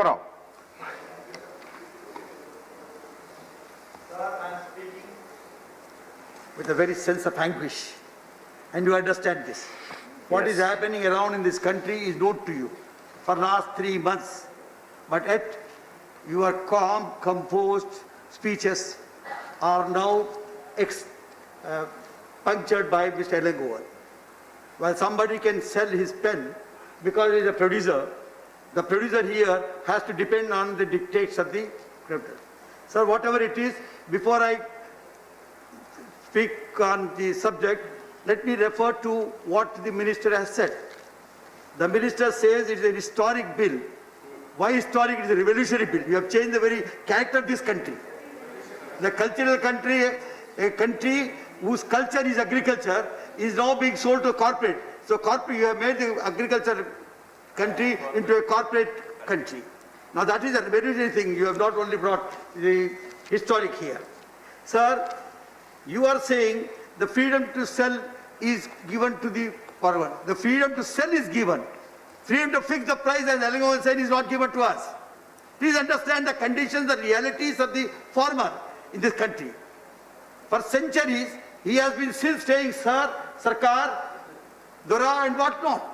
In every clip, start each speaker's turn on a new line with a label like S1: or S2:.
S1: Apparao.
S2: Sir, I am speaking with a very sense of anguish, and you understand this. What is happening around in this country is known to you for last 3 months, but yet your calm, composed speeches are now punctured by Mr. Elangovan. While somebody can sell his pen because he is a producer, the producer here has to depend on the dictates of the creditor. Sir, whatever it is, before I speak on the subject, let me refer to what the minister has said. The minister says it is an historic bill. Why historic? It is a revolutionary bill. You have changed the very character of this country. The cultural country, a country whose culture is agriculture, is now being sold to corporate. So corporate, you have made the agriculture country into a corporate country. Now that is a revolutionary thing. You have not only brought the historic here. Sir, you are saying the freedom to sell is given to the farmer. The freedom to sell is given. Freedom to fix the price, as Elangovan said, is not given to us. Please understand the conditions, the realities of the farmer in this country. For centuries, he has been still saying, Sir, Sarkar, Dora and what not.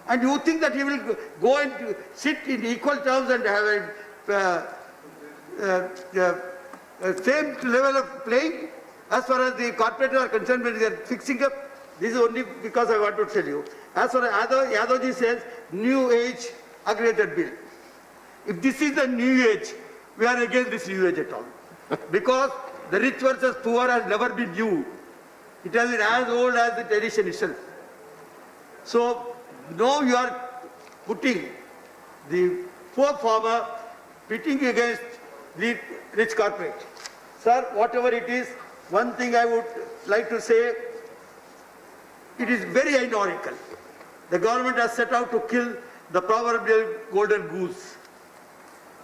S2: And you think that he will go and sit in equal terms and have a same level of playing as far as the corporators are concerned when they are fixing up? This is only because I want to tell you. As far as Yadavji says, new age aggravated bill. If this is the new age, we are against this new age at all. Because the rich versus poor has never been new. It has been as old as the tradition itself. So now you are putting the poor farmer pitting against the rich corporate. Sir, whatever it is, one thing I would like to say, it is very ironical. The government has set out to kill the proverbial golden goose.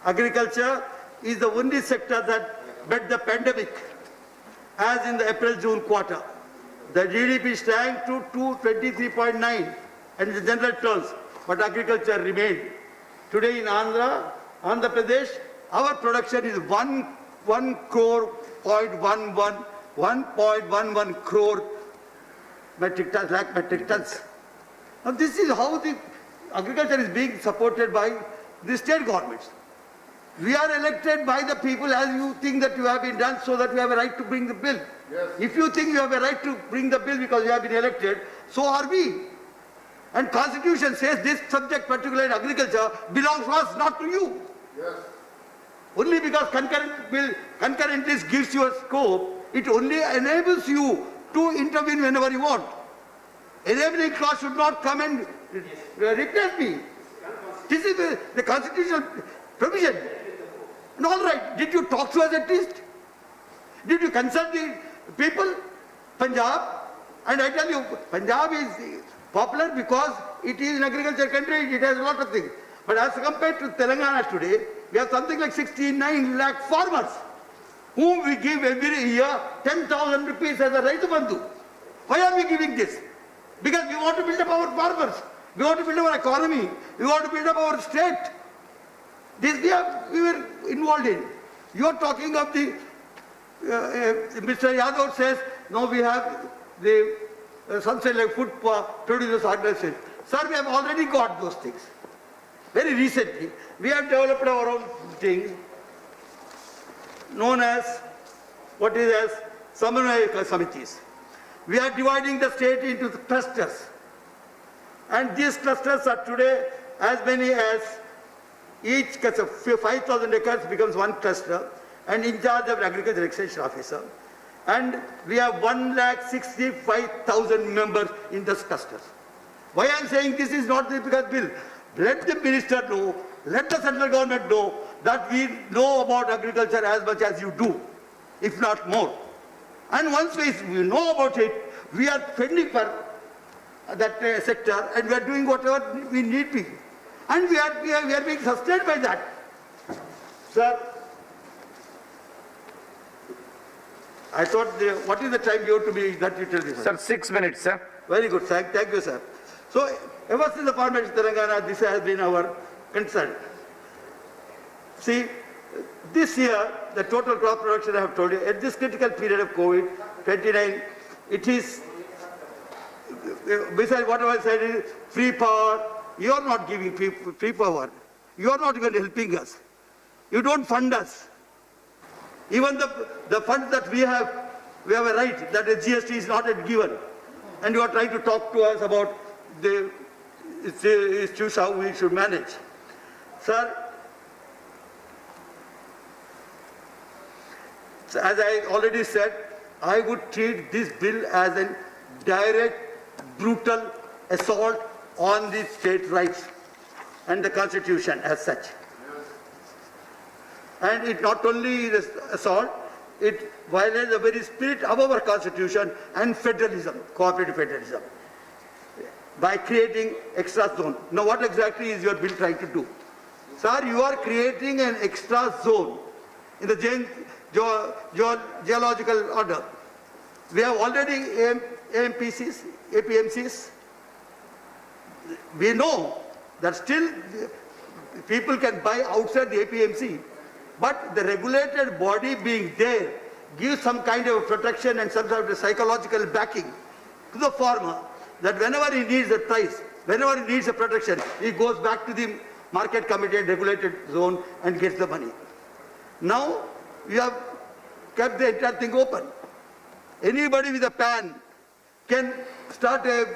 S2: Agriculture is the only sector that bet the pandemic, as in the April-June quarter. The GDP shrank to 223.9 in the general terms, but agriculture remained. Today in Andhra Pradesh, our production is 1.11 crore metric tons. Now this is how the agriculture is being supported by the state governments. We are elected by the people as you think that you have been done, so that you have a right to bring the bill. Yes. If you think you have a right to bring the bill because you have been elected, so are we. And Constitution says this subject, particularly in agriculture, belongs to us, not to you. Yes. Only because concurrent list gives you a scope, it only enables you to intervene whenever you want. Enabling clause should not come and replace me. This is the constitutional provision. And all right, did you talk to us at least? Did you consult the people? Punjab, and I tell you, Punjab is popular because it is an agriculture country, it has a lot of things. But as compared to Telangana today, we have something like 69 lakh farmers, whom we give every year 10,000 rupees as a Raitu Bandhu. Why are we giving this? Because we want to build up our farmers, we want to build up our economy, we want to build up our state. This we were involved in. You are talking of the, Mr. Yadav says, no, we have the something like food producers organization. Sir, we have already got those things. Very recently, we have developed our own thing known as what is as Samanvaya Samitis. We are dividing the state into the clusters. And these clusters are today as many as each 5,000 acres becomes one cluster and in charge of agriculture extension officer. And we have 1,65,000 members in this clusters. Why I am saying this is not the because bill. Let the minister know, let the central government know that we know about agriculture as much as you do, if not more. And once we know about it, we are fending for that sector and we are doing whatever we need to. And we are being sustained by that. Sir, I thought, what is the time you have to be that you tell me?
S1: Sir, 6 minutes, sir.
S2: Very good, thank you, sir. So, ever since the formation of Telangana, this has been our concern. See, this year, the total crop production I have told you, at this critical period of COVID, 29, it is, besides whatever I said, is free power. You are not giving free power. You are not even helping us. You don't fund us. Even the funds that we have a right that the GST is not yet given. And you are trying to talk to us about the issues how we should manage. Sir, as I already said, I would treat this bill as a direct, brutal assault on the state rights and the Constitution as such. And it not only is assault, it violates the very spirit of our Constitution and federalism, cooperative federalism, by creating extra zone. Now what exactly is your bill trying to do? Sir, you are creating an extra zone in the geological order. We have already AMPCs, APMCs. We know that still people can buy outside the APMC, but the regulated body being there gives some kind of protection and some sort of psychological backing to the farmer that whenever he needs a price, whenever he needs a protection, he goes back to the market committee and regulated zone and gets the money. Now, you have kept the entire thing open. Anybody with a PAN can start a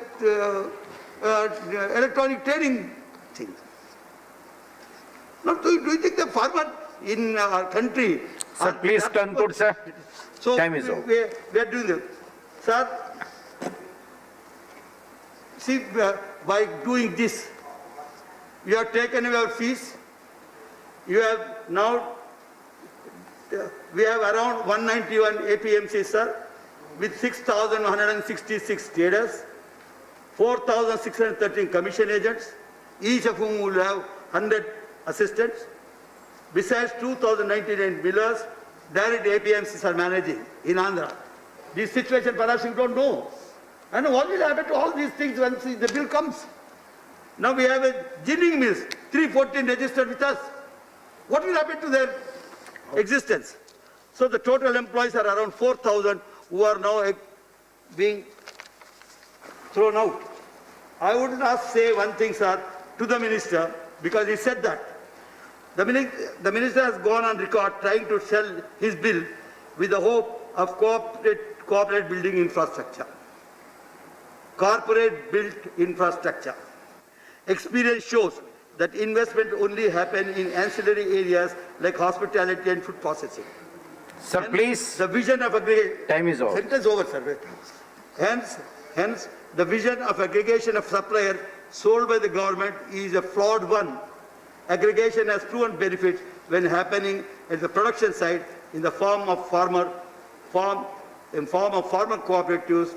S2: electronic trading thing. Now, do you think the farmer in our country...
S1: Sir, please conclude, sir.
S2: So,
S1: time is over.
S2: We are doing this. Sir, see, by doing this, you have taken away our fees. You have now, we have around 191 APMCs, sir, with 6,166 traders, 4,613 commission agents, each of whom will have 100 assistants. Besides 2,099 millers, direct APMCs are managing in Andhra. This situation perhaps you don't know. And what will happen to all these things once the bill comes? Now we have a ginning mills, 314 registered with us. What will happen to their existence? So the total employees are around 4,000 who are now being thrown out. I would not say one thing, sir, to the minister, because he said that. The minister has gone on record trying to sell his bill with the hope of corporate building infrastructure. Corporate built infrastructure. Experience shows that investment only happen in ancillary areas like hospitality and food processing.
S1: Sir, please.
S2: The vision of aggregation...
S1: Time is over.
S2: Sentence over, sir. Hence, the vision of aggregation of suppliers sold by the government is a flawed one. Aggregation has proven benefits when happening at the production side in the form of farmer cooperatives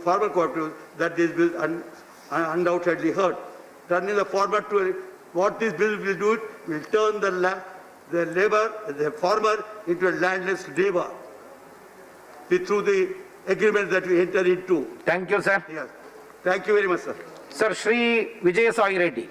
S2: that this bill undoubtedly hurt. Turning the farmer to what this bill will do, will turn the farmer into a landless labor through the agreement that we entered into.
S1: Thank you, sir.
S2: Yes. Thank you very much, sir.
S1: Sir, Shri Vijay Sai Reddy.